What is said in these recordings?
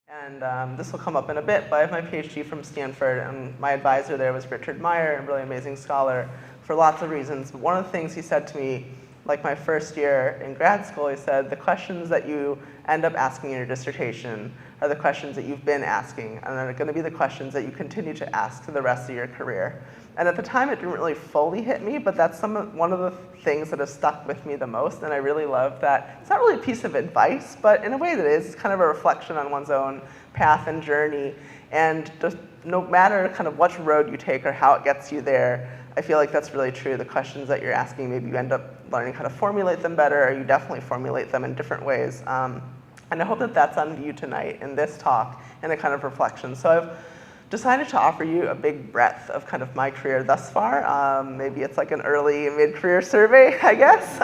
And this will come up in a bit, but I have my PhD from Stanford, and my advisor there was Richard Meyer, a really amazing scholar for lots of reasons. But one of the things he said to me, like my first year in grad school, he said, the questions that you end up asking in your dissertation are the questions that you've been asking, and are going to be the questions that you continue to ask for the rest of your career. And at the time, it didn't really fully hit me, but that's one of the things that has stuck with me the most, and I really love that. It's not really a piece of advice, but in a way that is kind of a reflection on one's own path and journey. And just no matter kind of which road you take or how it gets you there, I feel like that's really true. The questions that you're asking, maybe you end up learning how to formulate them better, or you definitely formulate them in different ways. And I hope that that's on view tonight in this talk and a kind of reflection. So I've decided to offer you a big breadth of kind of my career thus far. Maybe it's like an early mid-career survey, I guess.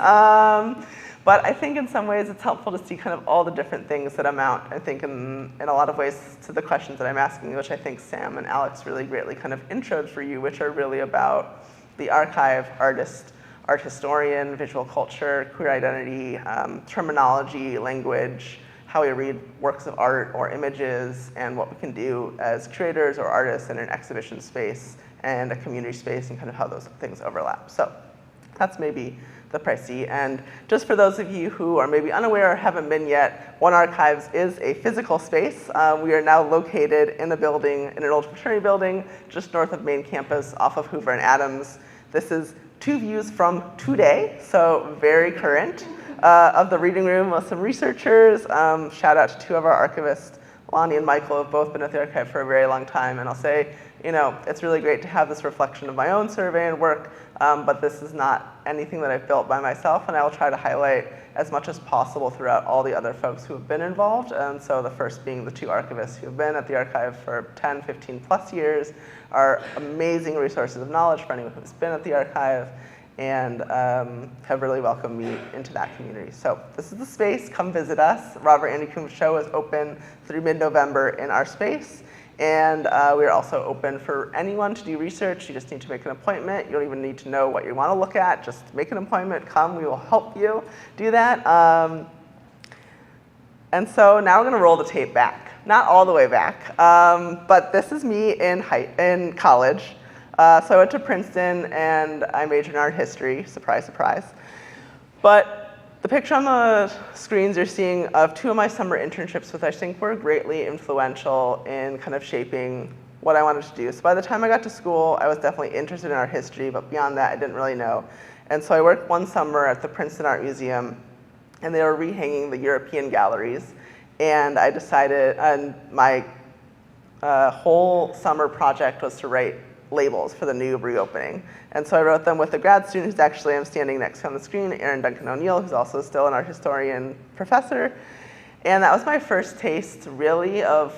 But I think in some ways it's helpful to see kind of all the different things that amount, I think in a lot of ways, to the questions that I'm asking, which I think Sam and Alex really greatly kind of introed for you, which are really about the archive, artist, art historian, visual culture, queer identity, terminology, language, how we read works of art or images, and what we can do as curators or artists in an exhibition space and a community space, and kind of how those things overlap. So that's maybe the précis. And just for those of you who are maybe unaware or haven't been yet, One Archives is a physical space. We are now located in a building, in an old fraternity building, just north of main campus off of Hoover and Adams. This is 2 views from today, so very current, of the reading room with some researchers. Shout out to 2 of our archivists, Lonnie and Michael, have both been at the archive for a very long time, and I'll say, you know, it's really great to have this reflection of my own survey and work, but this is not anything that I've built by myself, and I will try to highlight as much as possible throughout all the other folks who have been involved. And so the first being the 2 archivists who have been at the archive for 10, 15 plus years, are amazing resources of knowledge for anyone who's been at the archive, and have really welcomed me into that community. So this is the space, come visit us. Robert Andy Coombs Show is open through mid-November in our space. And we are also open for anyone to do research. You just need to make an appointment. You don't even need to know what you want to look at. Just make an appointment, come, we will help you do that. And so now we're going to roll the tape back. Not all the way back, but this is me in college. So I went to Princeton, and I majored in art history. Surprise, surprise. But the picture on the screens you're seeing of 2 of my summer internships, which I think were greatly influential in kind of shaping what I wanted to do. So by the time I got to school, I was definitely interested in art history, but beyond that, I didn't really know. And so I worked one summer at the Princeton Art Museum, and they were rehanging the European galleries. And I decided, and my whole summer project was to write labels for the new reopening. And so I wrote them with a grad student who's actually, I'm standing next to on the screen, Aaron Duncan O'Neill, who's also still an art historian professor. And that was my first taste, really, of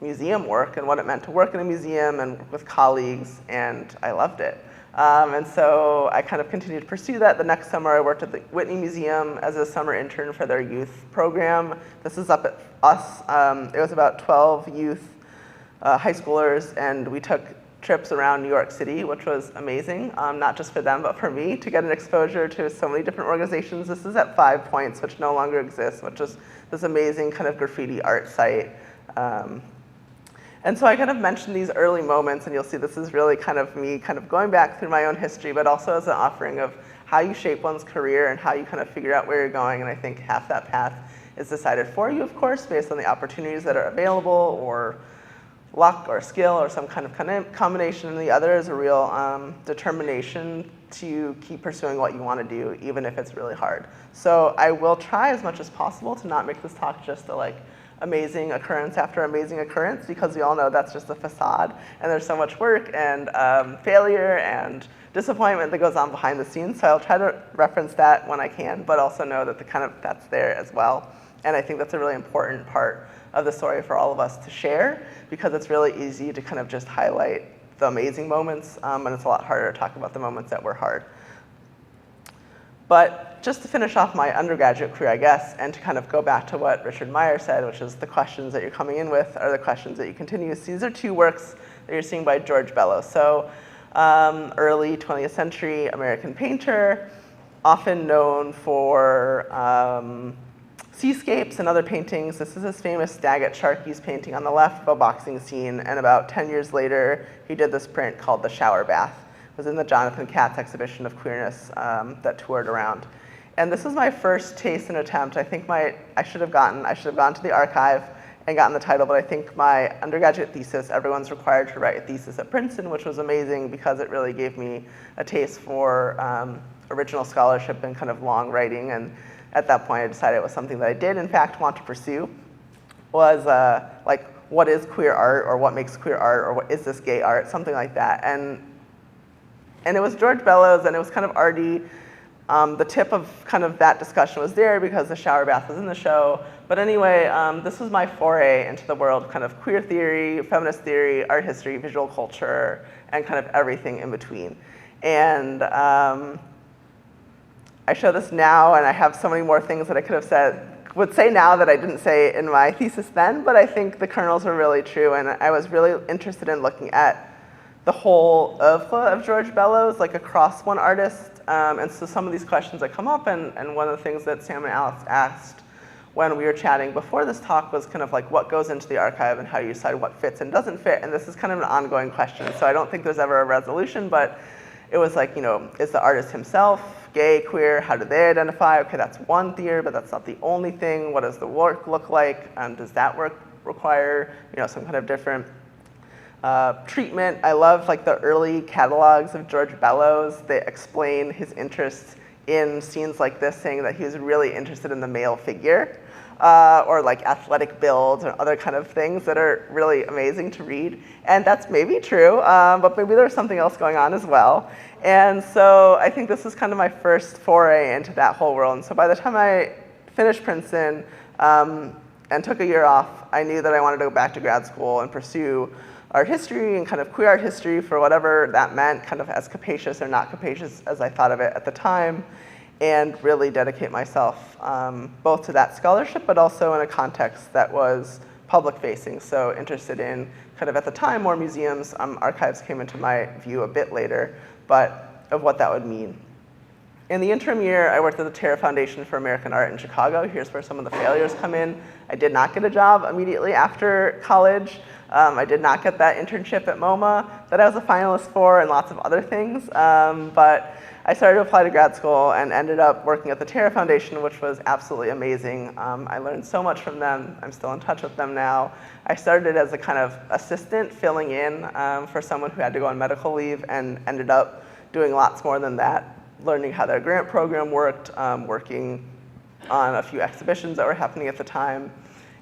museum work and what it meant to work in a museum and work with colleagues, and I loved it. And so I kind of continued to pursue that. The next summer, I worked at the Whitney Museum as a summer intern for their youth program. This is up at us. It was about 12 youth high schoolers, and we took trips around New York City, which was amazing, not just for them, but for me, to get an exposure to so many different organizations. This is at 5 Points, which no longer exists, which is this amazing kind of graffiti art site. And so I kind of mentioned these early moments, and you'll see this is really kind of me kind of going back through my own history, but also as an offering of how you shape one's career and how you kind of figure out where you're going. And I think half that path is decided for you, of course, based on the opportunities that are available, or luck or skill or some kind of combination, and the other is a real determination to keep pursuing what you want to do, even if it's really hard. So I will try as much as possible to not make this talk just a amazing occurrence after amazing occurrence, because we all know that's just a facade, and there's so much work and failure and disappointment that goes on behind the scenes. So I'll try to reference that when I can, but also know that that's there as well. And I think that's a really important part of the story for all of us to share, because it's really easy to kind of just highlight the amazing moments, and it's a lot harder to talk about the moments that were hard. But just to finish off my undergraduate career, I guess, and to kind of go back to what Richard Meyer said, which is the questions that you're coming in with are the questions that you continue. These are 2 works that you're seeing by George Bellows. So early 20th century American painter, often known for seascapes and other paintings. This is his famous Daggett Sharkey's painting on the left of a boxing scene, and about 10 years later, he did this print called The Shower Bath. It was in the Jonathan Katz exhibition of queerness that toured around. And this was my first taste and attempt. I think I should have gone to the archive and gotten the title, but I think my undergraduate thesis, everyone's required to write a thesis at Princeton, which was amazing because it really gave me a taste for original scholarship and kind of long writing. And at that point, I decided it was something that I did, in fact, want to pursue, was like, what is queer art, or what makes queer art, or what is this gay art, something like that. And it was George Bellows, and it was kind of already, the tip of kind of that discussion was there because the shower bath was in the show. But anyway, this was my foray into the world of kind of queer theory, feminist theory, art history, visual culture, and kind of everything in between. And I show this now, and I have so many more things that I could have would say now that I didn't say in my thesis then, but I think the kernels were really true, and I was really interested in looking at the whole oeuvre of George Bellows, like across one artist. And so some of these questions that come up, and one of the things that Sam and Alex asked when we were chatting before this talk was kind of like what goes into the archive and how you decide what fits and doesn't fit, and this is kind of an ongoing question, so I don't think there's ever a resolution, but it was like, is the artist himself gay, queer? How do they identify? Okay, that's one theory, but that's not the only thing. What does the work look like? Does that work require, some kind of different treatment? I love like the early catalogs of George Bellows. They explain his interest in scenes like this, saying that he was really interested in the male figure, or like athletic builds or other kind of things that are really amazing to read. And that's maybe true, but maybe there's something else going on as well. And so I think this was kind of my first foray into that whole world. And so by the time I finished Princeton and took a year off, I knew that I wanted to go back to grad school and pursue art history and kind of queer art history for whatever that meant, kind of as capacious or not capacious as I thought of it at the time, and really dedicate myself both to that scholarship, but also in a context that was public facing, so interested in kind of at the time more museums. Archives came into my view a bit later, but of what that would mean. In the interim year, I worked at the Terra Foundation for American Art in Chicago. Here's where some of the failures come in. I did not get a job immediately after college. I did not get that internship at MoMA that I was a finalist for, and lots of other things. But I started to apply to grad school and ended up working at the Terra Foundation, which was absolutely amazing. I learned so much from them. I'm still in touch with them now. I started as a kind of assistant filling in for someone who had to go on medical leave, and ended up doing lots more than that, learning how their grant program worked, working on a few exhibitions that were happening at the time.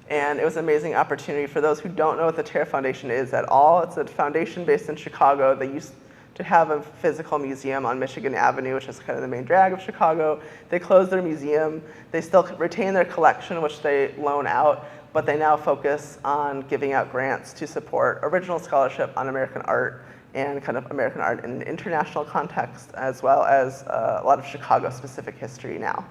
And it was an amazing opportunity. For those who don't know what the Terra Foundation is at all, it's a foundation based in Chicago. They used to have a physical museum on Michigan Avenue, which is kind of the main drag of Chicago. They closed their museum. They still retain their collection, which they loan out, but they now focus on giving out grants to support original scholarship on American art and kind of American art in an international context, as well as a lot of Chicago-specific history now.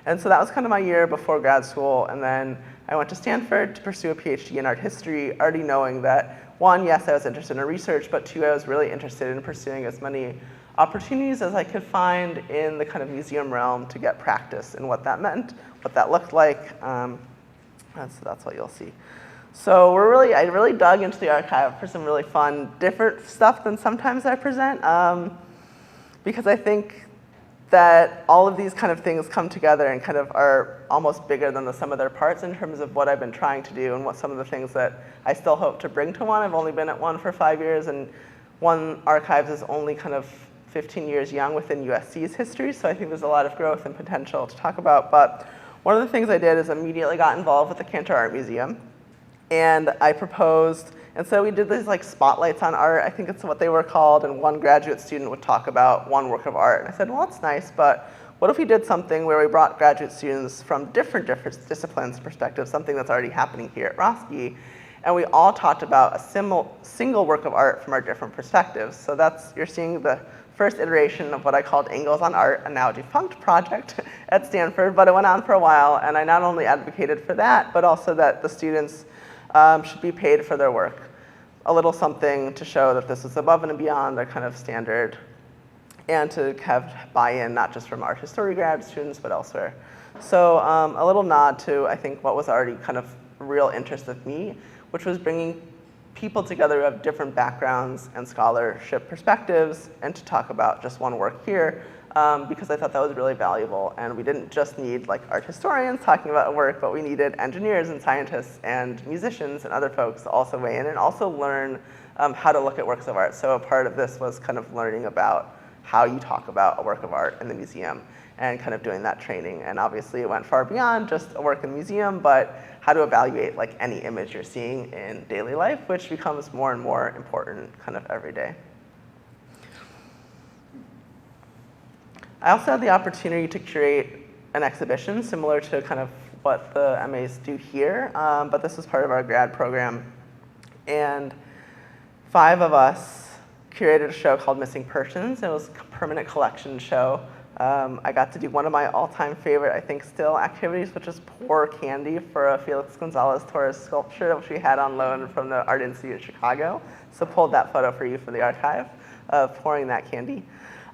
And so that was kind of my year before grad school, and then I went to Stanford to pursue a PhD in art history, already knowing that, one, yes, I was interested in research, but two, I was really interested in pursuing as many opportunities as I could find in the kind of museum realm to get practice and what that meant, what that looked like. That's what you'll see. So I really dug into the archive for some really fun, different stuff than sometimes I present, because I think that all of these kind of things come together and kind of are almost bigger than the sum of their parts in terms of what I've been trying to do and what some of the things that I still hope to bring to one. I've only been at one for 5 years, and one archives is only kind of 15 years young within USC's history, so I think there's a lot of growth and potential to talk about. But one of the things I did is immediately got involved with the Cantor Art Museum, and I proposed, and so we did these like spotlights on art, I think it's what they were called, and one graduate student would talk about one work of art. And I said, well, that's nice, but what if we did something where we brought graduate students from different disciplines perspectives, something that's already happening here at Roski, and we all talked about a single work of art from our different perspectives. So you're seeing the first iteration of what I called Angles on Art, a now defunct project at Stanford, but it went on for a while, and I not only advocated for that, but also that the students should be paid for their work. A little something to show that this is above and beyond their kind of standard, and to have buy-in not just from art history grad students, but elsewhere. So a little nod to, I think, what was already kind of a real interest of me, which was bringing people together who have different backgrounds and scholarship perspectives, and to talk about just one work here, because I thought that was really valuable. And we didn't just need like art historians talking about a work, but we needed engineers and scientists and musicians and other folks to also weigh in and also learn how to look at works of art. So a part of this was kind of learning about how you talk about a work of art in the museum and kind of doing that training. And obviously it went far beyond just a work in the museum, but how to evaluate like any image you're seeing in daily life, which becomes more and more important kind of every day. I also had the opportunity to curate an exhibition similar to kind of what the MAs do here, but this was part of our grad program. And 5 of us curated a show called Missing Persons. It was a permanent collection show. I got to do one of my all-time favorite, I think still, activities, which is pour candy for a Felix Gonzalez Torres sculpture, which we had on loan from the Art Institute in Chicago. So pulled that photo for you for the archive of pouring that candy.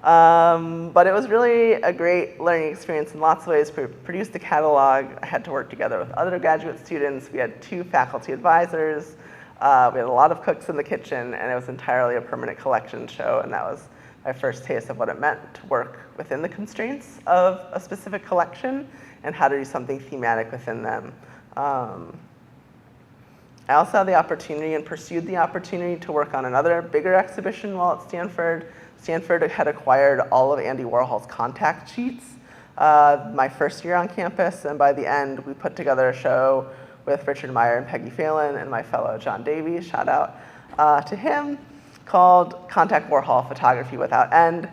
But it was really a great learning experience in lots of ways. We produced a catalog. I had to work together with other graduate students. We had 2 faculty advisors. We had a lot of cooks in the kitchen, and it was entirely a permanent collection show, and that was my first taste of what it meant to work within the constraints of a specific collection and how to do something thematic within them. I also had the opportunity and pursued the opportunity to work on another bigger exhibition while at Stanford. Stanford had acquired all of Andy Warhol's contact sheets my first year on campus, and by the end we put together a show with Richard Meyer and Peggy Phelan and my fellow John Davies, shout out to him, called Contact Warhol, Photography Without End.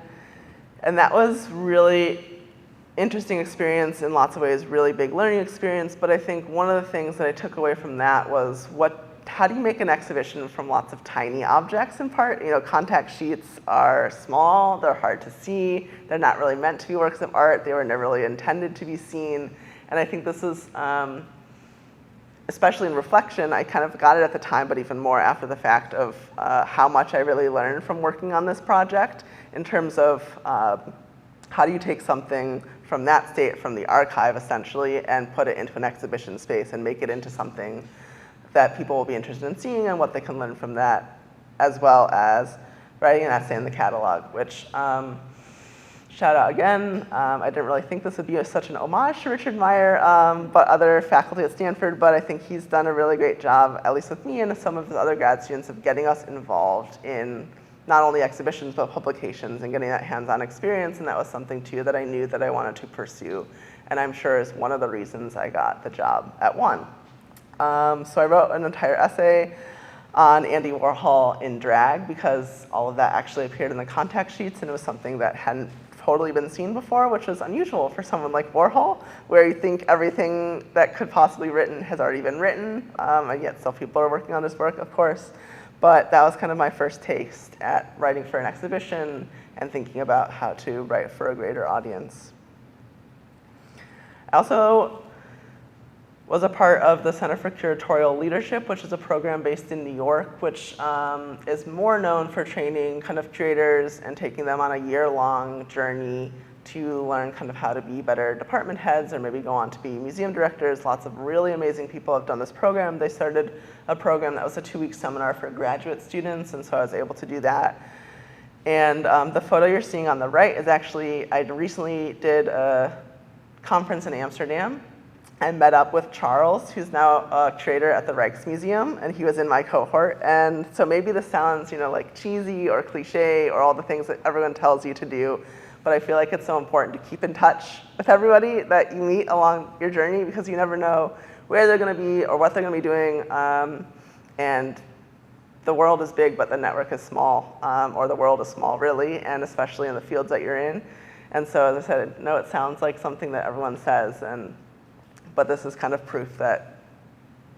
And that was really interesting experience in lots of ways, really big learning experience, but I think one of the things that I took away from that was how do you make an exhibition from lots of tiny objects in part? You know, contact sheets are small, they're hard to see, they're not really meant to be works of art, they were never really intended to be seen. And I think this is, especially in reflection, I kind of got it at the time, but even more after the fact of how much I really learned from working on this project in terms of how do you take something from that state, from the archive essentially, and put it into an exhibition space and make it into something that people will be interested in seeing and what they can learn from that, as well as writing an essay in the catalog, which shout out again. I didn't really think this would be such an homage to Richard Meyer, but other faculty at Stanford, but I think he's done a really great job, at least with me and some of the other grad students, of getting us involved in not only exhibitions, but publications and getting that hands-on experience, and that was something too that I knew that I wanted to pursue, and I'm sure is one of the reasons I got the job at One. So I wrote an entire essay on Andy Warhol in drag because all of that actually appeared in the contact sheets, and it was something that hadn't totally been seen before, which was unusual for someone like Warhol, where you think everything that could possibly be written has already been written, and yet still people are working on his work, of course. But that was kind of my first taste at writing for an exhibition and thinking about how to write for a greater audience. I also was a part of the Center for Curatorial Leadership, which is a program based in New York, which is more known for training kind of curators and taking them on a year-long journey to learn kind of how to be better department heads or maybe go on to be museum directors. Lots of really amazing people have done this program. They started a program that was a 2-week seminar for graduate students, and so I was able to do that. And the photo you're seeing on the right is actually, I recently did a conference in Amsterdam and met up with Charles, who's now a curator at the Rijksmuseum, and he was in my cohort. And so maybe this sounds, you know, like cheesy or cliche or all the things that everyone tells you to do, but I feel like it's so important to keep in touch with everybody that you meet along your journey, because you never know where they're going to be or what they're going to be doing. And the world is big, but the network is small, or the world is small, really, and especially in the fields that you're in. And so as I said, no, it sounds like something that everyone says, but this is kind of proof that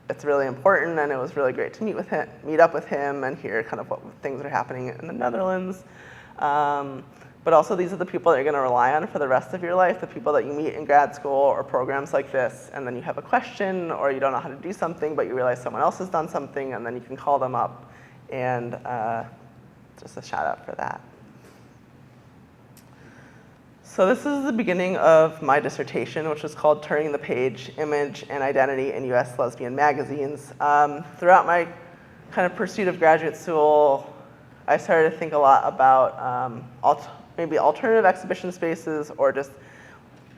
it's really important, and it was really great to meet up with him and hear kind of what things are happening in the Netherlands. But also these are the people that you're gonna rely on for the rest of your life, the people that you meet in grad school or programs like this, and then you have a question or you don't know how to do something, but you realize someone else has done something, and then you can call them up, and just a shout out for that. So this is the beginning of my dissertation, which was called Turning the Page, Image and Identity in US Lesbian Magazines. Throughout my kind of pursuit of graduate school, I started to think a lot about maybe alternative exhibition spaces or just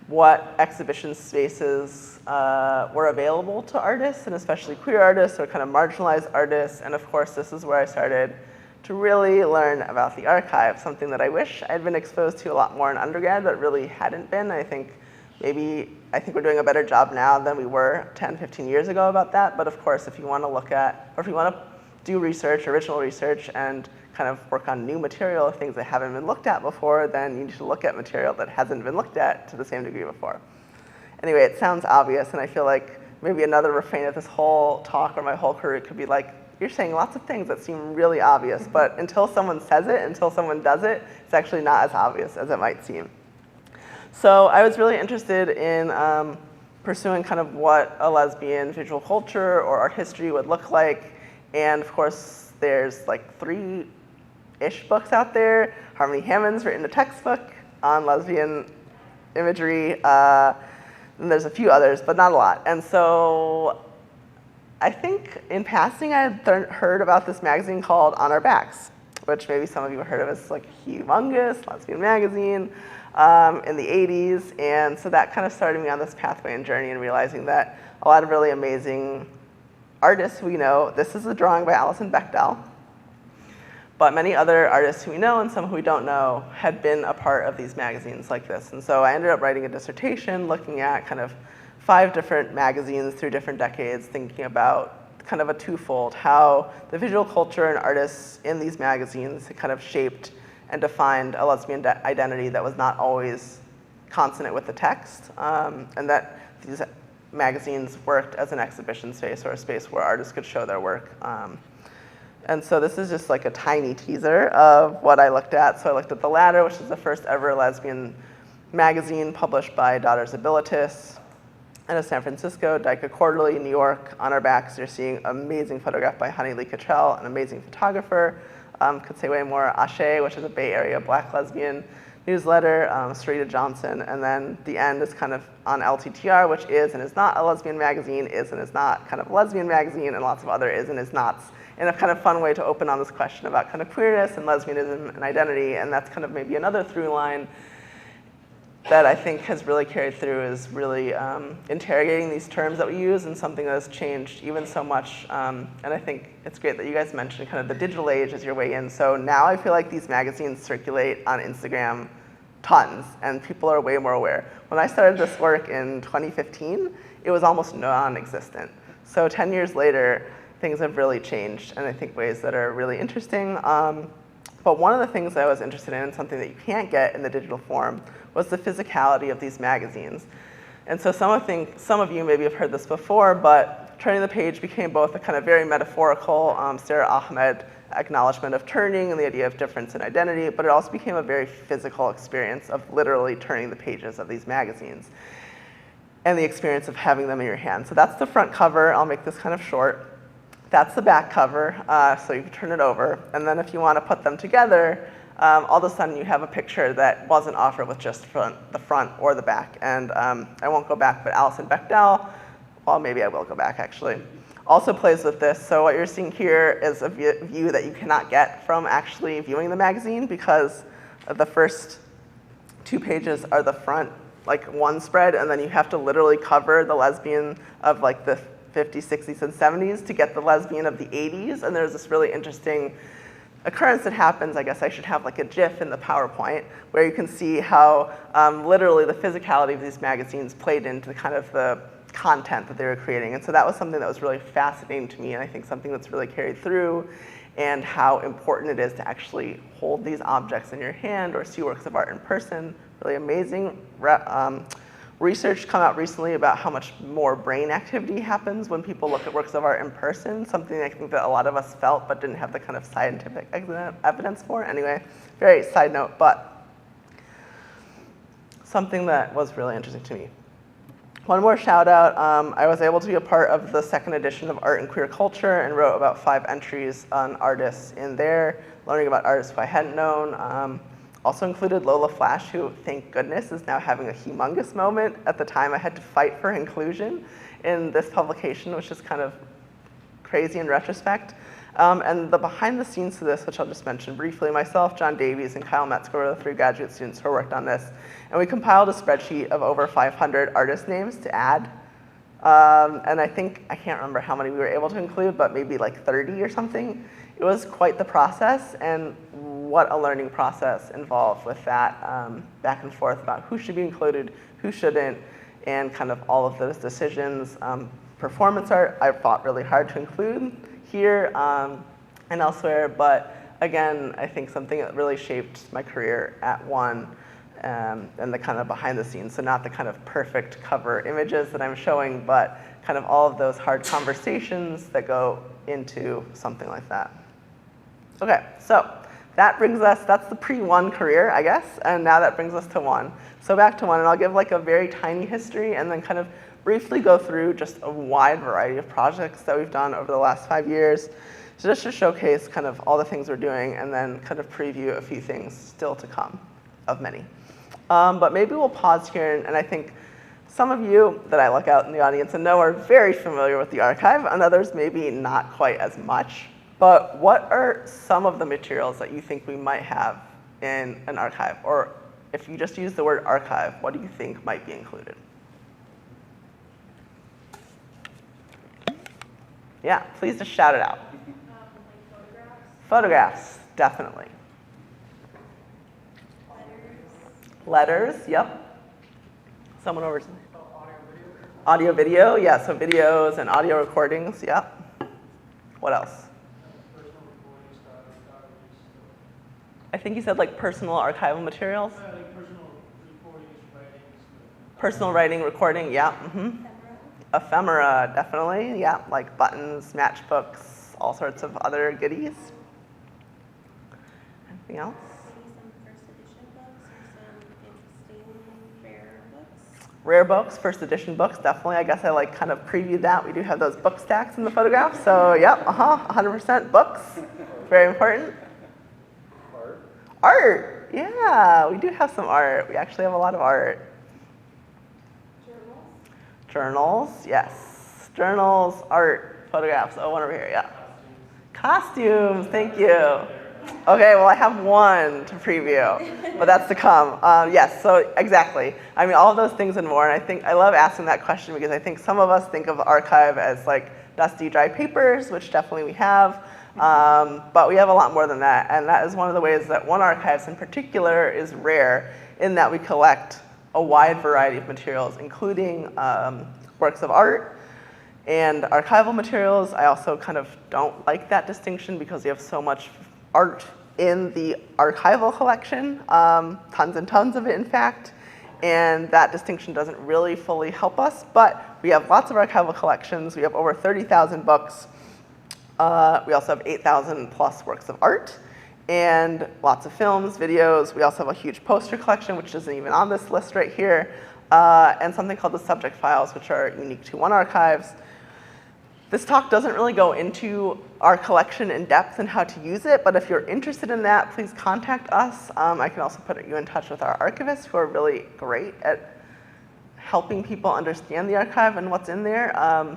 what exhibition spaces were available to artists, and especially queer artists or kind of marginalized artists. And of course, this is where I started to really learn about the archive, something that I wish I'd been exposed to a lot more in undergrad, but really hadn't been. I think we're doing a better job now than we were 10, 15 years ago about that. But of course, if you want to look at, or if you want to do research, original research, and kind of work on new material, things that haven't been looked at before, then you need to look at material that hasn't been looked at to the same degree before. Anyway, it sounds obvious, and I feel like maybe another refrain of this whole talk or my whole career could be like, you're saying lots of things that seem really obvious, but until someone says it, until someone does it, it's actually not as obvious as it might seem. So I was really interested in pursuing kind of what a lesbian visual culture or art history would look like. And of course, there's like 3-ish books out there. Harmony Hammond's written a textbook on lesbian imagery. And there's a few others, but not a lot. And so I think in passing, I had heard about this magazine called On Our Backs, which maybe some of you have heard of. It's like a humongous lesbian magazine in the 80s. And so that kind of started me on this pathway and journey and realizing that a lot of really amazing artists who we know, this is a drawing by Alison Bechdel, but many other artists who we know and some who we don't know had been a part of these magazines like this. And so I ended up writing a dissertation looking at kind of 5 different magazines through different decades, thinking about kind of a twofold, how the visual culture and artists in these magazines had kind of shaped and defined a lesbian identity that was not always consonant with the text, and that these magazines worked as an exhibition space or a space where artists could show their work. And so this is just like a tiny teaser of what I looked at. So I looked at The Ladder, which is the first ever lesbian magazine published by Daughters Abilitas. And in San Francisco, Dyka Quarterly, New York. On Our Backs, you're seeing amazing photograph by Honey Lee Cottrell, an amazing photographer. Could say way more. Ashe, which is a Bay Area Black lesbian newsletter, Sarita Johnson. And then the end is kind of on LTTR, which is and is not a lesbian magazine, is and is not kind of a lesbian magazine, and lots of other is and is nots, in a kind of fun way to open on this question about kind of queerness and lesbianism and identity. And that's kind of maybe another through line that I think has really carried through, is really interrogating these terms that we use, and something that has changed even so much. And I think it's great that you guys mentioned kind of the digital age as your way in. So now I feel like these magazines circulate on Instagram tons, and people are way more aware. When I started this work in 2015, it was almost non-existent. So 10 years later, things have really changed, and I think ways that are really interesting. But one of the things I was interested in, and something that you can't get in the digital form, was the physicality of these magazines. And so some of you maybe have heard this before, but Turning the Page became both a kind of very metaphorical Sarah Ahmed acknowledgement of turning and the idea of difference in identity, but it also became a very physical experience of literally turning the pages of these magazines and the experience of having them in your hand. So that's the front cover. I'll make this kind of short. That's the back cover, so you can turn it over. And then if you want to put them together, all of a sudden you have a picture that wasn't offered with just the front or the back. And I won't go back, but Alison Bechdel, well, maybe I will go back actually, also plays with this. So what you're seeing here is a view that you cannot get from actually viewing the magazine, because the first 2 pages are the front, like one spread, and then you have to literally cover the lesbian of like the 50s, 60s, and 70s to get the lesbian of the 80s. And there's this really interesting occurrence that happens. I guess I should have like a GIF in the PowerPoint where you can see how literally the physicality of these magazines played into kind of the content that they were creating. And so that was something that was really fascinating to me, and I think something that's really carried through, and how important it is to actually hold these objects in your hand or see works of art in person. Really amazing research come out recently about how much more brain activity happens when people look at works of art in person, something I think that a lot of us felt but didn't have the kind of scientific evidence for. Anyway, very side note, but something that was really interesting to me. One more shout out, I was able to be a part of the 2nd edition of Art and Queer Culture and wrote about 5 entries on artists in there, learning about artists who I hadn't known. Also included Lola Flash, who, thank goodness, is now having a humongous moment. At the time, I had to fight for inclusion in this publication, which is kind of crazy in retrospect. And the behind the scenes to this, which I'll just mention briefly, myself, John Davies, and Kyle Metzger were the 3 graduate students who worked on this. And we compiled a spreadsheet of over 500 artist names to add. And I think, I can't remember how many we were able to include, but maybe like 30 or something. It was quite the process, and what a learning process involved with that back and forth about who should be included, who shouldn't, and kind of all of those decisions. Performance art, I fought really hard to include here and elsewhere, but again, I think something that really shaped my career at One and the kind of behind the scenes. So not the kind of perfect cover images that I'm showing, but kind of all of those hard conversations that go into something like that. Okay, so that brings us, that's the pre-One career, I guess, and now that brings us to One. So back to One, and I'll give like a very tiny history and then kind of briefly go through just a wide variety of projects that we've done over the last 5 years. So just to showcase kind of all the things we're doing and then kind of preview a few things still to come, of many. But maybe we'll pause here, and I think some of you that I look out in the audience and know are very familiar with the archive, and others maybe not quite as much. But what are some of the materials that you think we might have in an archive? Or if you just use the word archive, what do you think might be included? Yeah, please just shout it out. Like photographs. Photographs, definitely. Letters. Letters, yep. Someone over to me. Audio video, yeah, so videos and audio recordings, yep. What else? I think you said like personal archival materials. Like personal recordings, writings. Personal writing, recording, yeah. Mm-hmm. Ephemera, definitely, yeah, like buttons, matchbooks, all sorts of other goodies. Anything else? Maybe some first edition books or some interesting rare books. Rare books, first edition books, definitely. I guess I like kind of previewed that. We do have those book stacks in the photograph, so yep, 100% books, very important. Art, yeah, we do have some art. We actually have a lot of art. Journals, yes. Journals, art, photographs. Oh, one over here, yeah. Costumes, thank you. Okay, well, I have one to preview, but that's to come. Yes, so exactly. I mean, all of those things and more, and I think I love asking that question because I think some of us think of the archive as like dusty, dry papers, which definitely we have. But we have a lot more than that, and that is one of the ways that One Archives in particular is rare in that we collect a wide variety of materials, including works of art and archival materials. I also kind of don't like that distinction because we have so much art in the archival collection, tons and tons of it, in fact, and that distinction doesn't really fully help us, but we have lots of archival collections. We have over 30,000 books. We also have 8,000 plus works of art and lots of films, videos. We also have a huge poster collection, which isn't even on this list right here, and something called the subject files, which are unique to One Archives. This talk doesn't really go into our collection in depth and how to use it, but if you're interested in that, please contact us. I can also put you in touch with our archivists who are really great at helping people understand the archive and what's in there.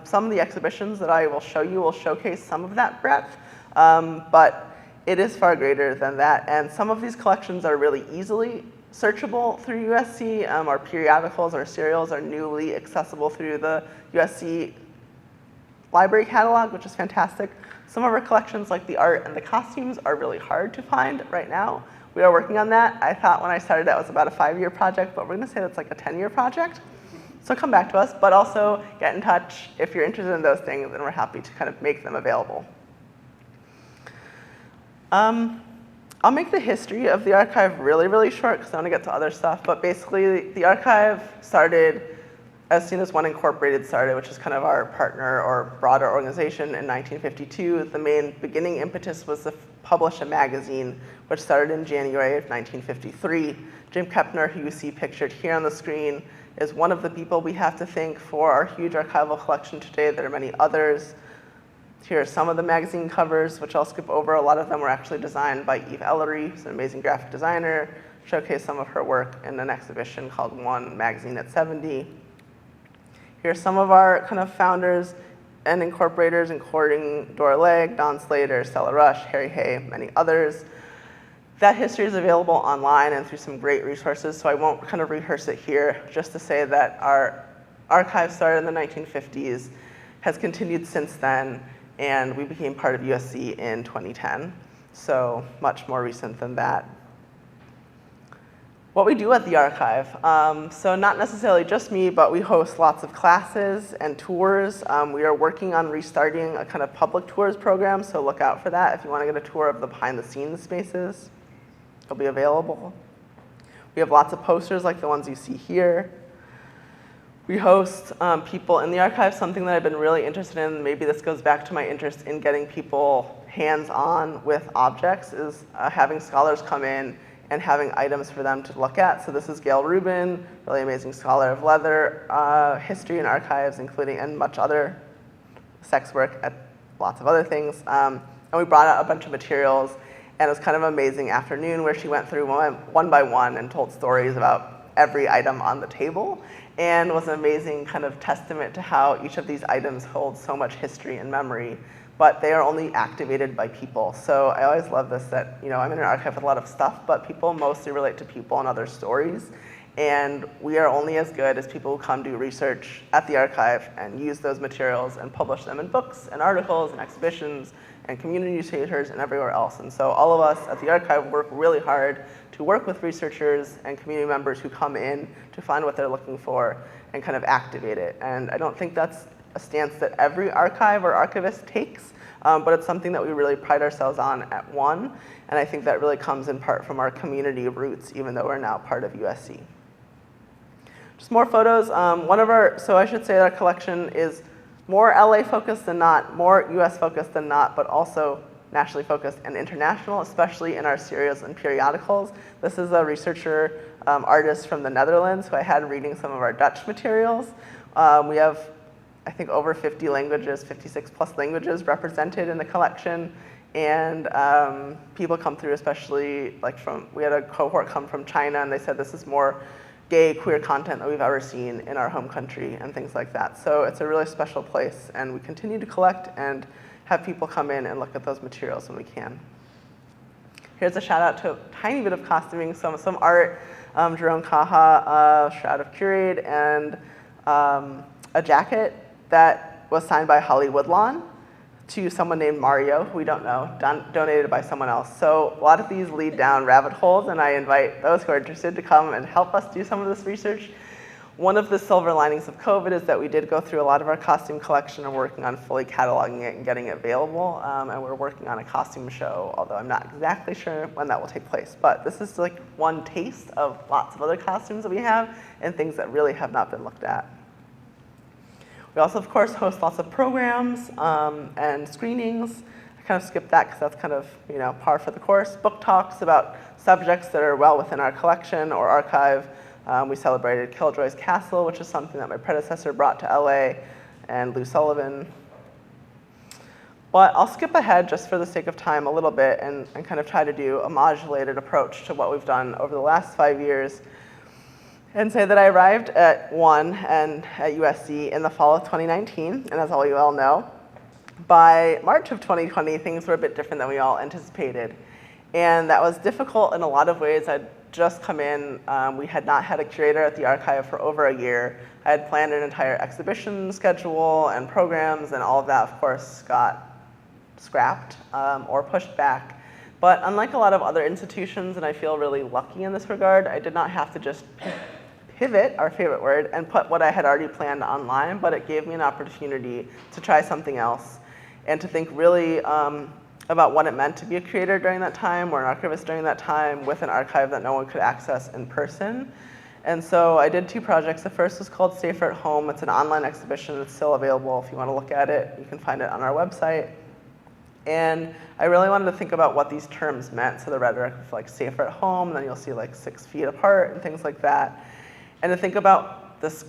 Some of the exhibitions that I will show you will showcase some of that breadth, but it is far greater than that. And some of these collections are really easily searchable through USC. Our periodicals, our serials are newly accessible through the USC library catalog, which is fantastic. Some of our collections, like the art and the costumes, are really hard to find right now. We are working on that. I thought when I started that was about a 5-year project, but we're gonna say that's like a 10-year project. So come back to us, but also get in touch if you're interested in those things, and we're happy to kind of make them available. I'll make the history of the archive really, really short because I want to get to other stuff, but basically the archive started as soon as One Incorporated started, which is kind of our partner or broader organization, in 1952. The main beginning impetus was to publish a magazine, which started in January of 1953. Jim Kepner, who you see pictured here on the screen, is one of the people we have to thank for our huge archival collection today. There are many others. Here are some of the magazine covers, which I'll skip over. A lot of them were actually designed by Eve Ellery, who's an amazing graphic designer. showcase some of her work in an exhibition called One Magazine at 70. Here's some of our kind of founders and incorporators, including Dora Legg, Don Slater, Stella Rush, Harry Hay, many others. That history is available online and through some great resources, so I won't kind of rehearse it here, just to say that our archive started in the 1950s, has continued since then, and we became part of USC in 2010, so much more recent than that. What we do at the archive, so not necessarily just me, but we host lots of classes and tours. We are working on restarting a kind of public tours program, so look out for that if you want to get a tour of the behind the scenes spaces. They'll be available. We have lots of posters like the ones you see here. We host people in the archive. Something that I've been really interested in, maybe this goes back to my interest in getting people hands-on with objects, is having scholars come in and having items for them to look at. So this is Gail Rubin, really amazing scholar of leather history and archives, including and much other sex work at lots of other things. And we brought out a bunch of materials, and it was kind of an amazing afternoon where she went through one by one and told stories about every item on the table, and was an amazing kind of testament to how each of these items holds so much history and memory, but they are only activated by people. So I always love this, that I'm in an archive with a lot of stuff, but people mostly relate to people and other stories, and we are only as good as people who come do research at the archive and use those materials and publish them in books and articles and exhibitions and community newsletters and everywhere else. And so all of us at the archive work really hard to work with researchers and community members who come in to find what they're looking for and kind of activate it. And I don't think that's a stance that every archive or archivist takes, but it's something that we really pride ourselves on at One. And I think that really comes in part from our community roots, even though we're now part of USC. Just more photos. So I should say that our collection is more LA focused than not, more US focused than not, but also nationally focused and international, especially in our serials and periodicals. This is a researcher, artist from the Netherlands who I had reading some of our Dutch materials. We have, I think, over 50 languages, 56 plus languages represented in the collection. And people come through, especially we had a cohort come from China, and they said this is more gay, queer content that we've ever seen in our home country and things like that. So it's a really special place, and we continue to collect and have people come in and look at those materials when we can. Here's a shout out to a tiny bit of costuming, some art, Jerome Caja, Shroud of Curate, and a jacket that was signed by Holly Woodlawn to someone named Mario, who we don't know, donated by someone else. So a lot of these lead down rabbit holes, and I invite those who are interested to come and help us do some of this research. One of the silver linings of COVID is that we did go through a lot of our costume collection and working on fully cataloging it and getting it available, and we're working on a costume show, although I'm not exactly sure when that will take place. But this is like one taste of lots of other costumes that we have and things that really have not been looked at. We also, of course, host lots of programs and screenings. I kind of skipped that because that's kind of par for the course. Book talks about subjects that are well within our collection or archive. We celebrated Killjoy's Castle, which is something that my predecessor brought to LA, and Lou Sullivan. But I'll skip ahead just for the sake of time a little bit and kind of try to do a modulated approach to what we've done over the last 5 years, and say that I arrived at One and at USC in the fall of 2019, and as all you all know, by March of 2020, things were a bit different than we all anticipated. And that was difficult in a lot of ways. I'd just come in. We had not had a curator at the archive for over a year. I had planned an entire exhibition schedule and programs, and all of that, of course, got scrapped or pushed back. But unlike a lot of other institutions, and I feel really lucky in this regard, I did not have to just pivot, our favorite word, and put what I had already planned online, but it gave me an opportunity to try something else and to think really about what it meant to be a curator during that time or an archivist during that time with an archive that no one could access in person. And so I did 2 projects. The first was called Safer at Home. It's an online exhibition. It's still available if you want to look at it. You can find it on our website. And I really wanted to think about what these terms meant. So the rhetoric of like safer at home, and then you'll see like 6 feet apart and things like that. And to think about this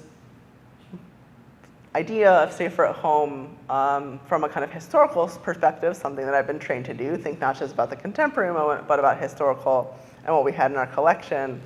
idea of safer at home from a kind of historical perspective, something that I've been trained to do, think not just about the contemporary moment, but about historical and what we had in our collection,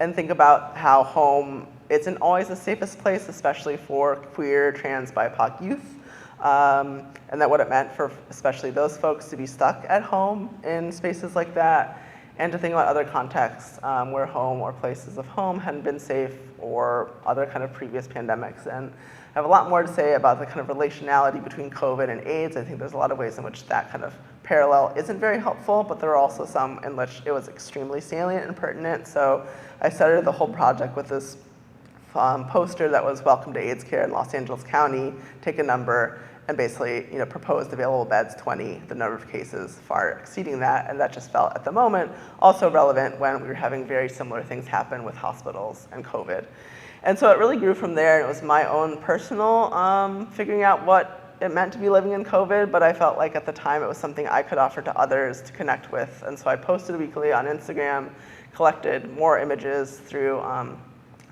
and think about how home isn't always the safest place, especially for queer, trans, BIPOC youth, and that what it meant for especially those folks to be stuck at home in spaces like that, and to think about other contexts where home or places of home hadn't been safe, or other kind of previous pandemics. And I have a lot more to say about the kind of relationality between COVID and AIDS. I think there's a lot of ways in which that kind of parallel isn't very helpful, but there are also some in which it was extremely salient and pertinent. So I started the whole project with this poster that was Welcome to AIDS Care in Los Angeles County, take a number, and basically proposed available beds 20, the number of cases far exceeding that, and that just felt at the moment also relevant when we were having very similar things happen with hospitals and COVID. And so it really grew from there, and it was my own personal figuring out what it meant to be living in COVID, but I felt like at the time it was something I could offer to others to connect with. And so I posted weekly on Instagram, collected more images through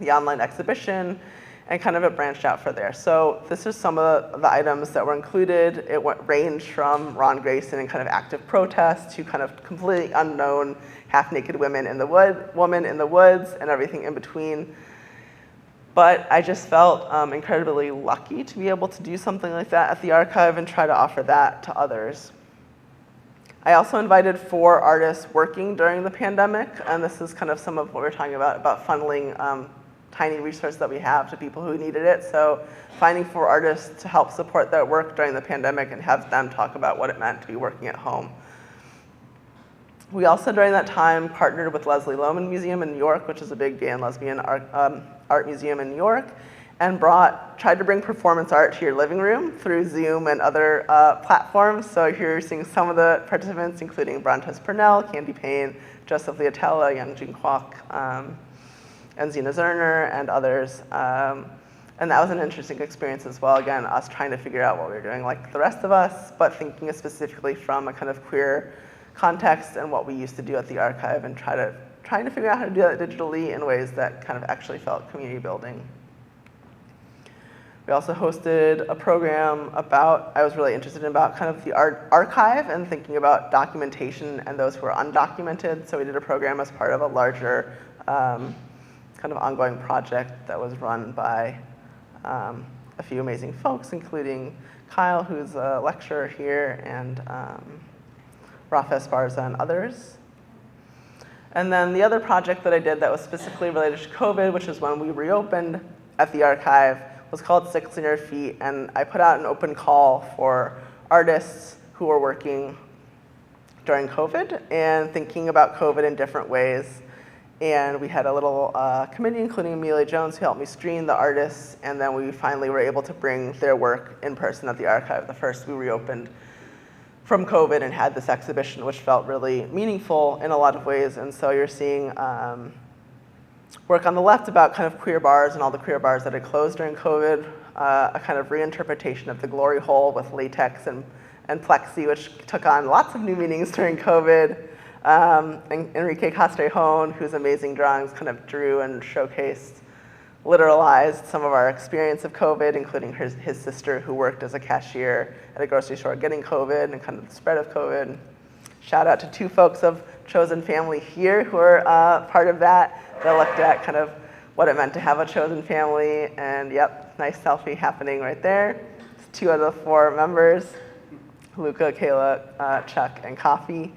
the online exhibition, and kind of it branched out from there. So this is some of the items that were included. It ranged from Ron Grayson and kind of active protest to kind of completely unknown half-naked woman in the woods, and everything in between. But I just felt incredibly lucky to be able to do something like that at the archive and try to offer that to others. I also invited 4 artists working during the pandemic, and this is kind of some of what we're talking about funneling tiny resources that we have to people who needed it. So finding 4 artists to help support their work during the pandemic and have them talk about what it meant to be working at home. We also, during that time, partnered with Leslie Lohman Museum in New York, which is a big gay and lesbian art museum in New York, and tried to bring performance art to your living room through Zoom and other platforms. So here you're seeing some of the participants, including Brontes Purnell, Candy Payne, Joseph Liatella, Young Jin Kwok, and Zena Zerner, and others. And that was an interesting experience as well. Again, us trying to figure out what we were doing like the rest of us, but thinking specifically from a kind of queer context and what we used to do at the archive, and trying to figure out how to do that digitally in ways that kind of actually felt community building. We also hosted a program I was really interested in about kind of the archive and thinking about documentation and those who are undocumented. So we did a program as part of a larger kind of ongoing project that was run by a few amazing folks, including Kyle, who's a lecturer here, and Rafa Esparza and others. And then the other project that I did that was specifically related to COVID, which is when we reopened at the archive, was called 6 Linear Feet, and I put out an open call for artists who were working during COVID and thinking about COVID in different ways. And we had a little committee, including Amelia Jones, who helped me screen the artists, and then we finally were able to bring their work in person at the archive. The first we reopened from COVID and had this exhibition, which felt really meaningful in a lot of ways. And so you're seeing work on the left about kind of queer bars and all the queer bars that had closed during COVID, a kind of reinterpretation of the glory hole with latex and plexi, which took on lots of new meanings during COVID. And Enrique Castrejon, whose amazing drawings kind of drew and showcased, literalized some of our experience of COVID, including his sister who worked as a cashier at a grocery store getting COVID and kind of the spread of COVID. Shout out to 2 folks of chosen family here who are part of that. They looked at kind of what it meant to have a chosen family, and yep, nice selfie happening right there. It's 2 out of the 4 members, Luca, Kayla, Chuck, and Coffee.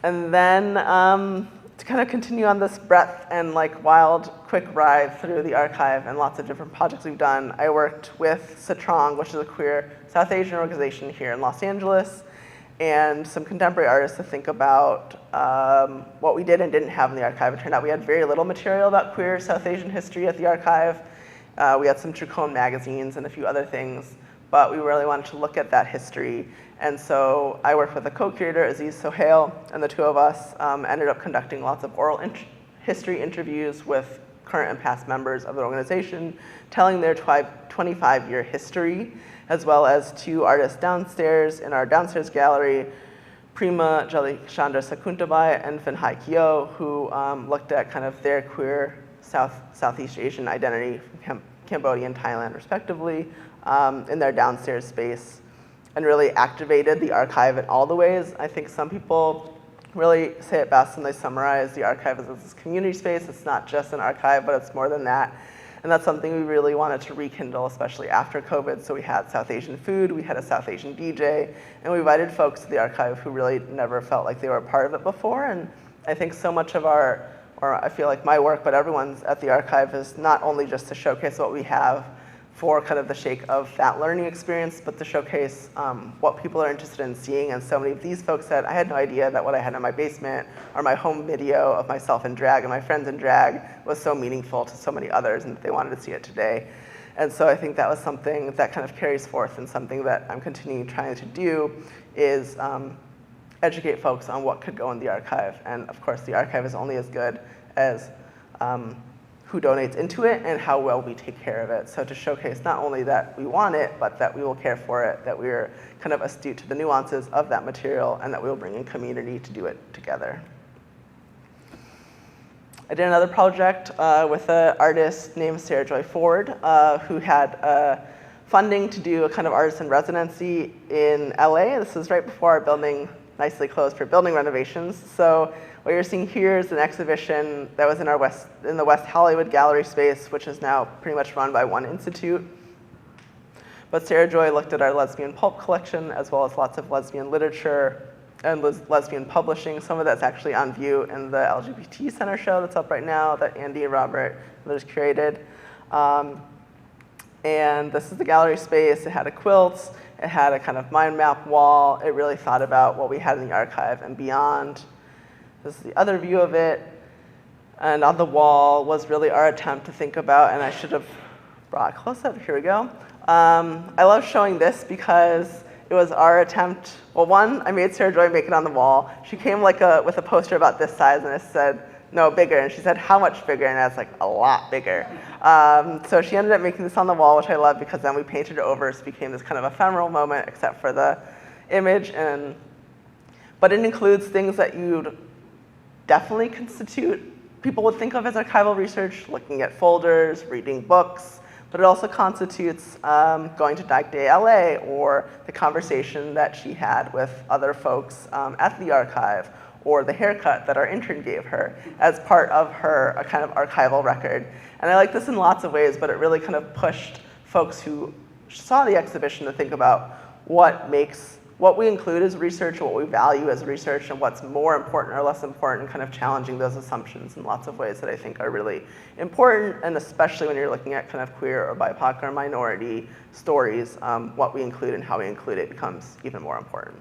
And then to kind of continue on this breadth and like wild, quick ride through the archive and lots of different projects we've done, I worked with Satrong, which is a queer South Asian organization here in Los Angeles, and some contemporary artists to think about what we did and didn't have in the archive. It turned out we had very little material about queer South Asian history at the archive. We had some True Cone magazines and a few other things, but we really wanted to look at that history. And so I worked with a co-curator, Aziz Sohail, and the 2 of us ended up conducting lots of oral history interviews with current and past members of the organization, telling their 25-year history, as well as 2 artists downstairs in our downstairs gallery, Prima Jalichandra Sakuntabai and Finhai Kyo, who looked at kind of their queer Southeast Asian identity Cambodia and Thailand, respectively, in their downstairs space, and really activated the archive in all the ways. I think some people really say it best when they summarize the archive as this community space. It's not just an archive, but it's more than that. And that's something we really wanted to rekindle, especially after COVID. So we had South Asian food, we had a South Asian DJ, and we invited folks to the archive who really never felt like they were a part of it before. And I think so much of our, or I feel like my work, but everyone's at the archive is not only just to showcase what we have for kind of the sake of that learning experience, but to showcase what people are interested in seeing. And so many of these folks said, I had no idea that what I had in my basement or my home video of myself in drag and my friends in drag was so meaningful to so many others and that they wanted to see it today. And so I think that was something that kind of carries forth, and something that I'm continuing trying to do is educate folks on what could go in the archive. And of course, the archive is only as good as who donates into it and how well we take care of it. So to showcase not only that we want it, but that we will care for it, that we're kind of astute to the nuances of that material, and that we will bring in community to do it together. I did another project with an artist named Sarah Joy Ford, who had funding to do a kind of artist in residency in LA. This was right before our building nicely closed for building renovations. So what you're seeing here is an exhibition that was in the West Hollywood gallery space, which is now pretty much run by one institute. But Sarah Joy looked at our lesbian pulp collection, as well as lots of lesbian literature and lesbian publishing. Some of that's actually on view in the LGBT Center show that's up right now that Andy and Robert and others curated. And this is the gallery space. It had a quilt. It had a kind of mind map wall. It really thought about what we had in the archive and beyond. This is the other view of it. And on the wall was really our attempt to think about, and I should have brought a close-up. Here we go. I love showing this because it was our attempt. Well, one, I made Sarah Joy make it on the wall. She came with a poster about this size, and it said, no, bigger. And she said, how much bigger? And I was like, a lot bigger. So she ended up making this on the wall, which I love, because then we painted it over, so it became this kind of ephemeral moment, except for the image. But it includes things that you'd definitely people would think of as archival research, looking at folders, reading books, but it also constitutes going to Dyke Day LA, or the conversation that she had with other folks at the archive, or the haircut that our intern gave her as part of her kind of archival record. And I like this in lots of ways, but it really kind of pushed folks who saw the exhibition to think about what we include as research, what we value as research, and what's more important or less important, kind of challenging those assumptions in lots of ways that I think are really important, and especially when you're looking at kind of queer or BIPOC or minority stories, what we include and how we include it becomes even more important.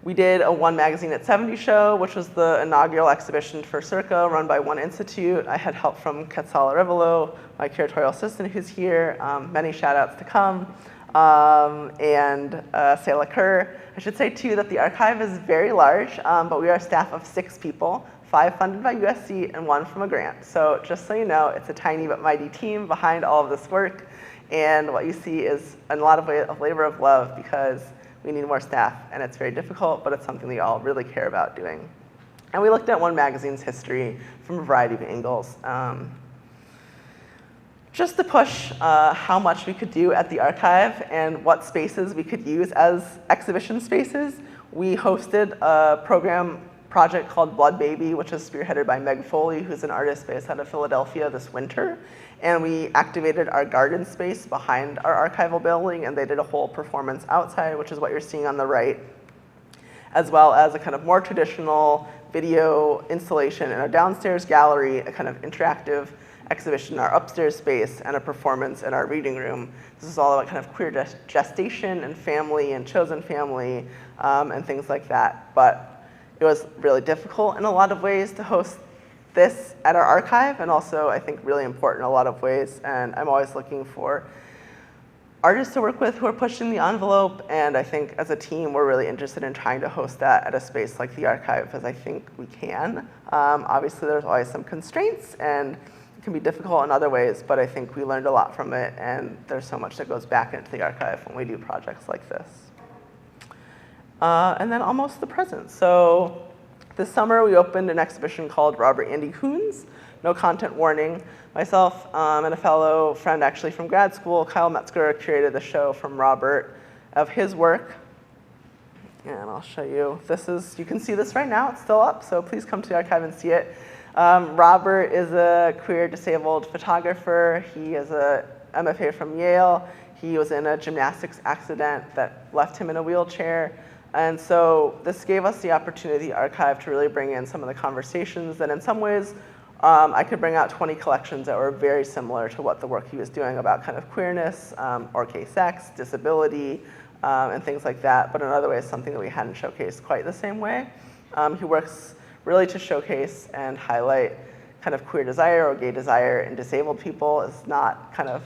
We did a One Magazine at 70 show, which was the inaugural exhibition for Circa, run by One Institute. I had help from Quetzala Rivolo, my curatorial assistant who's here. Many shout outs to come. And Selah Kerr. I should say too that the archive is very large, but we are a staff of 6 people, 5 funded by USC and 1 from a grant. So just so you know, it's a tiny but mighty team behind all of this work. And what you see is in a lot of ways a labor of love, because we need more staff, and it's very difficult, but it's something we all really care about doing. And we looked at One Magazine's history from a variety of angles. Just to push how much we could do at the archive and what spaces we could use as exhibition spaces, we hosted a project called Blood Baby, which is spearheaded by Meg Foley, who's an artist based out of Philadelphia, this winter. And we activated our garden space behind our archival building, and they did a whole performance outside, which is what you're seeing on the right, as well as a kind of more traditional video installation in our downstairs gallery, a kind of interactive exhibition in our upstairs space, and a performance in our reading room. This is all about kind of queer gestation and family and chosen family and things like that. But it was really difficult in a lot of ways to host this at our archive, and also I think really important in a lot of ways. And I'm always looking for artists to work with who are pushing the envelope, and I think as a team we're really interested in trying to host that at a space like the archive, because I think we can. Obviously there's always some constraints, and it can be difficult in other ways, but I think we learned a lot from it, and there's so much that goes back into the archive when we do projects like this. And then almost the present. So this summer we opened an exhibition called Robert Andy Coons, no content warning. Myself and a fellow friend actually from grad school, Kyle Metzger, curated the show from Robert of his work. And I'll show you. You can see this right now. It's still up, so please come to the archive and see it. Robert is a queer disabled photographer. He is a MFA from Yale. He was in a gymnastics accident that left him in a wheelchair. And so this gave us the opportunity, the archive, to really bring in some of the conversations that in some ways I could bring out 20 collections that were very similar to what the work he was doing about kind of queerness or gay sex, disability, and things like that, but in other ways, something that we hadn't showcased quite the same way. He works really to showcase and highlight kind of queer desire or gay desire in disabled people. It's not kind of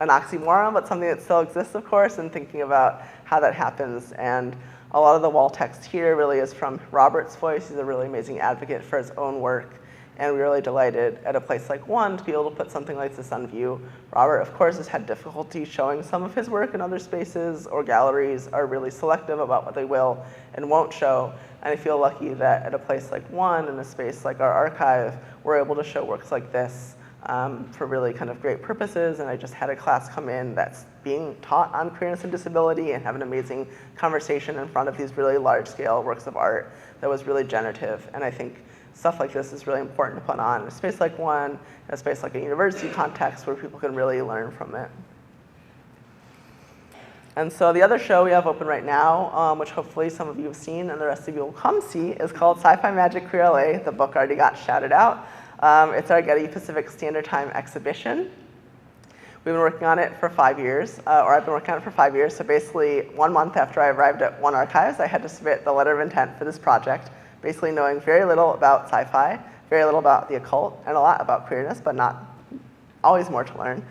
an oxymoron, but something that still exists, of course, and thinking about how that happens. And a lot of the wall text here really is from Robert's voice. He's a really amazing advocate for his own work. And we're really delighted at a place like One to be able to put something like this on view. Robert, of course, has had difficulty showing some of his work in other spaces, or galleries are really selective about what they will and won't show. And I feel lucky that at a place like One, in a space like our archive, we're able to show works like this for really kind of great purposes. And I just had a class come in that's being taught on queerness and disability and have an amazing conversation in front of these really large-scale works of art that was really generative. And I think stuff like this is really important to put on in a space like One, in a space like a university context where people can really learn from it. And so the other show we have open right now, which hopefully some of you have seen and the rest of you will come see, is called Sci-Fi Magic Queer LA. The book already got shouted out. It's our Getty Pacific Standard Time exhibition. We've been working on it for 5 years, or I've been working on it for 5 years. So basically, 1 month after I arrived at One Archives, I had to submit the letter of intent for this project, basically knowing very little about sci-fi, very little about the occult, and a lot about queerness, but not always more to learn.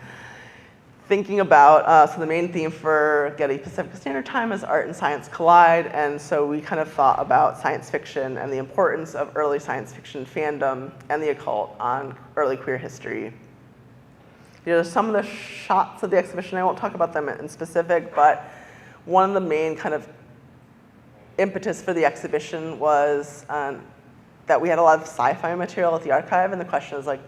Thinking about, so the main theme for Getty Pacific Standard Time is art and science collide, and so we kind of thought about science fiction and the importance of early science fiction fandom and the occult on early queer history. Some of the shots of the exhibition, I won't talk about them in specific, but one of the main kind of impetus for the exhibition was that we had a lot of sci-fi material at the archive, and the question is like,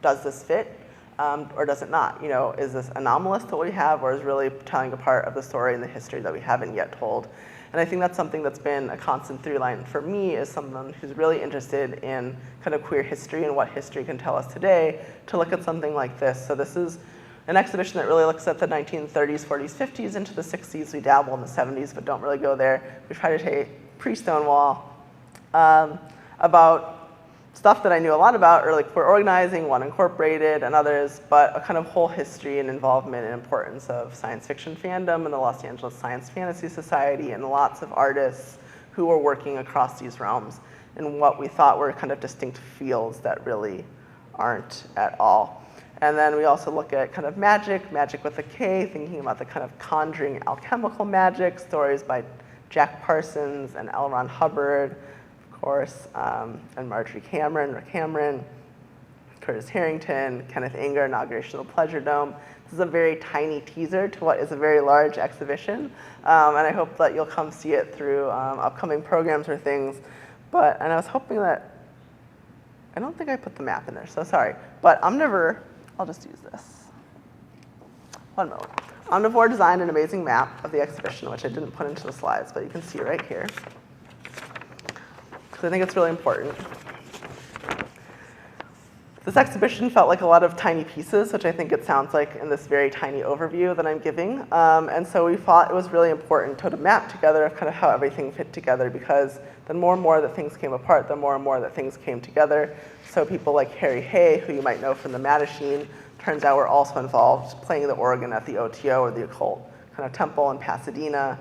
does this fit or does it not? Is this anomalous to what we have, or is really telling a part of the story and the history that we haven't yet told? And I think that's something that's been a constant through line for me as someone who's really interested in kind of queer history and what history can tell us today, to look at something like this. So this is an exhibition that really looks at the 1930s, 40s, 50s into the 60s. We dabble in the 70s, but don't really go there. We try to take pre-Stonewall about stuff that I knew a lot about, early queer organizing, One Incorporated, and others, but a kind of whole history and involvement and importance of science fiction fandom and the Los Angeles Science Fantasy Society, and lots of artists who were working across these realms in what we thought were kind of distinct fields that really aren't at all. And then we also look at kind of magic with a K, thinking about the kind of conjuring alchemical magic, stories by Jack Parsons and L. Ron Hubbard, of course, and Marjorie Cameron, Rick Cameron, Curtis Harrington, Kenneth Anger, Inauguration of the Pleasure Dome. This is a very tiny teaser to what is a very large exhibition, and I hope that you'll come see it through upcoming programs or things. And I was hoping that, I don't think I put the map in there, so sorry. But I'll just use this. One moment. Omnivore designed an amazing map of the exhibition, which I didn't put into the slides, but you can see right here, because I think it's really important. This exhibition felt like a lot of tiny pieces, which I think it sounds like in this very tiny overview that I'm giving. And so we thought it was really important to map together kind of how everything fit together, because the more and more that things came apart, the more and more that things came together. So people like Harry Hay, who you might know from the Mattachine, turns out were also involved playing the organ at the OTO, or the occult kind of temple in Pasadena.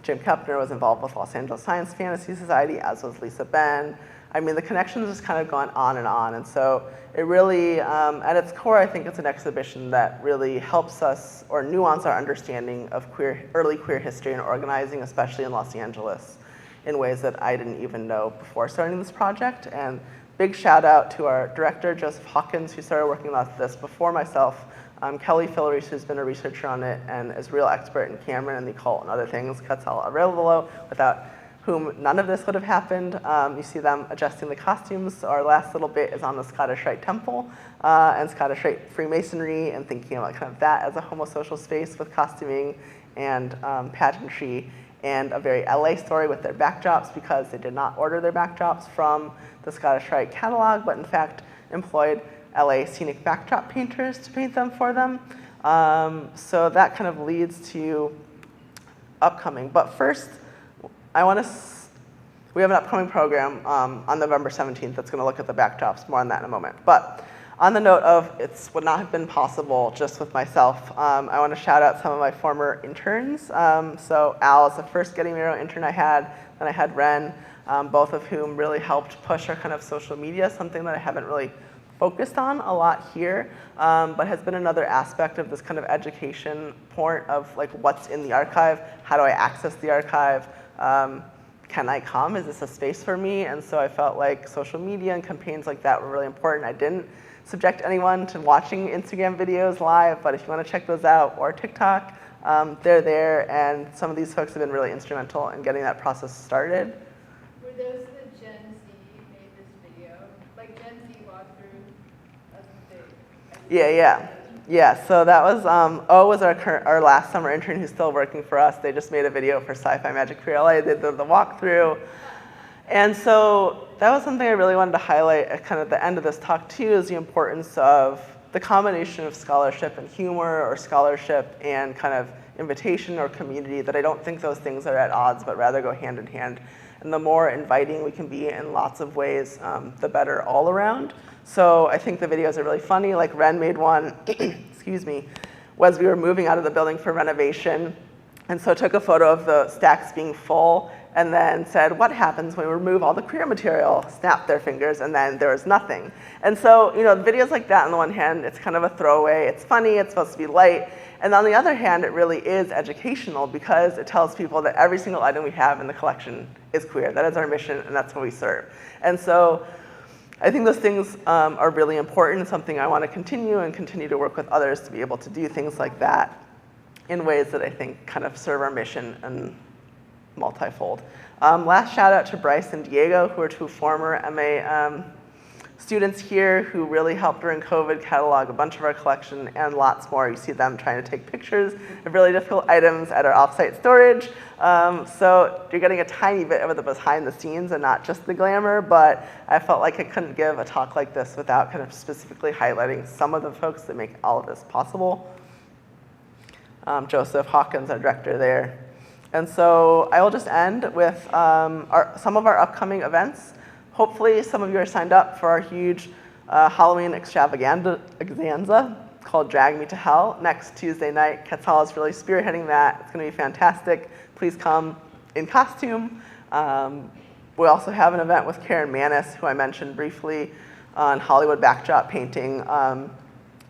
Jim Kepner was involved with Los Angeles Science Fantasy Society, as was Lisa Ben. I mean, the connections just kind of gone on. And so it really, at its core, I think it's an exhibition that really helps us or nuance our understanding of early queer history and organizing, especially in Los Angeles, in ways that I didn't even know before starting this project. And big shout out to our director, Joseph Hawkins, who started working on this before myself. Kelly Filleries, who's been a researcher on it and is a real expert in Cameron and the occult and other things. Quetzal Arevalo, without whom none of this would have happened. You see them adjusting the costumes. So our last little bit is on the Scottish Rite Temple and Scottish Rite Freemasonry, and thinking about kind of that as a homosocial space with costuming and pageantry, and a very LA story with their backdrops, because they did not order their backdrops from the Scottish Rite catalog, but in fact employed LA scenic backdrop painters to paint them for them. So that kind of leads to upcoming. But first, we have an upcoming program on November 17th that's going to look at the backdrops. More on that in a moment. But on the note of it would not have been possible just with myself, I want to shout out some of my former interns. So Al is the first Getting Miro intern I had, then I had Ren, both of whom really helped push our kind of social media, something that I haven't really focused on a lot here, but has been another aspect of this kind of education point of like what's in the archive, how do I access the archive, can I come, is this a space for me? And so I felt like social media and campaigns like that were really important. I didn't subject anyone to watching Instagram videos live, but if you want to check those out, or TikTok, they're there, and some of these folks have been really instrumental in getting that process started. Were those the Gen Z made this video? Like Gen Z walkthrough of the Yeah, so that was, O was our last summer intern who's still working for us. They just made a video for Sci-Fi Magic Queer LA. They did the walkthrough. And so that was something I really wanted to highlight at kind of the end of this talk too, is the importance of the combination of scholarship and humor, or scholarship and kind of invitation or community, that I don't think those things are at odds, but rather go hand in hand. And the more inviting we can be in lots of ways, the better all around. So I think the videos are really funny. Like Ren made one, excuse me, was we were moving out of the building for renovation, and so took a photo of the stacks being full, and then said, what happens when we remove all the queer material? Snapped their fingers, and then there was nothing. And so, videos like that, on the one hand, it's kind of a throwaway, it's funny, it's supposed to be light, and on the other hand, it really is educational, because it tells people that every single item we have in the collection is queer. That is our mission, and that's what we serve. And so I think those things are really important, something I want to continue to work with others to be able to do things like that in ways that I think kind of serve our mission and multifold. Last shout out to Bryce and Diego, who are two former MA students here who really helped during COVID catalog a bunch of our collection and lots more. You see them trying to take pictures of really difficult items at our offsite storage. So you're getting a tiny bit of the behind the scenes and not just the glamour, but I felt like I couldn't give a talk like this without kind of specifically highlighting some of the folks that make all of this possible. Joseph Hawkins, our director there. And so I will just end with some of our upcoming events. Hopefully some of you are signed up for our huge Halloween extravaganza called Drag Me to Hell next Tuesday night. Quetzal is really spearheading that. It's going to be fantastic. Please come in costume. We also have an event with Karen Manis, who I mentioned briefly, on Hollywood backdrop painting.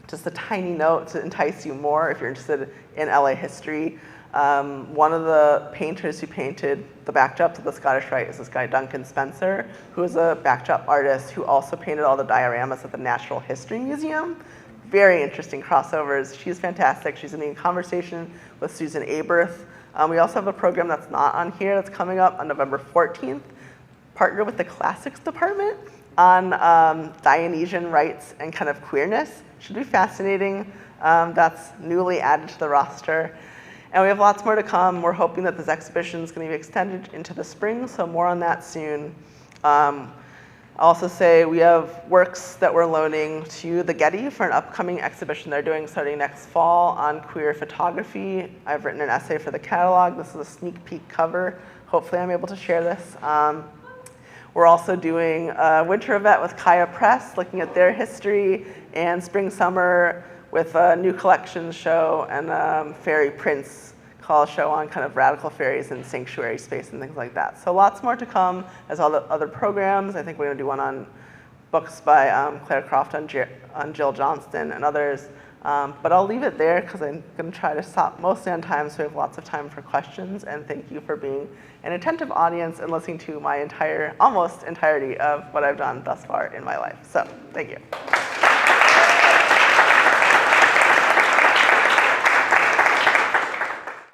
Just a tiny note to entice you more if you're interested in LA history. One of the painters who painted the backdrops of the Scottish Rite is this guy, Duncan Spencer, who is a backdrop artist who also painted all the dioramas at the Natural History Museum. Very interesting crossovers. She's fantastic. She's in conversation with Susan Aberth. We also have a program that's not on here that's coming up on November 14th, partnered with the Classics Department on Dionysian rites and kind of queerness. Should be fascinating. That's newly added to the roster. And we have lots more to come. We're hoping that this exhibition is going to be extended into the spring, so more on that soon. I'll also say we have works that we're loaning to the Getty for an upcoming exhibition they're doing starting next fall on queer photography. I've written an essay for the catalog. This is a sneak peek cover. Hopefully I'm able to share this. We're also doing a winter event with Kaya Press, looking at their history, and spring summer with a new collections show and fairy prints call show on kind of radical fairies and sanctuary space and things like that. So lots more to come as all the other programs. I think we're going to do one on books by Claire Croft on Jill Johnston and others. But I'll leave it there because I'm going to try to stop mostly on time so we have lots of time for questions. And thank you for being an attentive audience and listening to my almost entirety of what I've done thus far in my life. So thank you.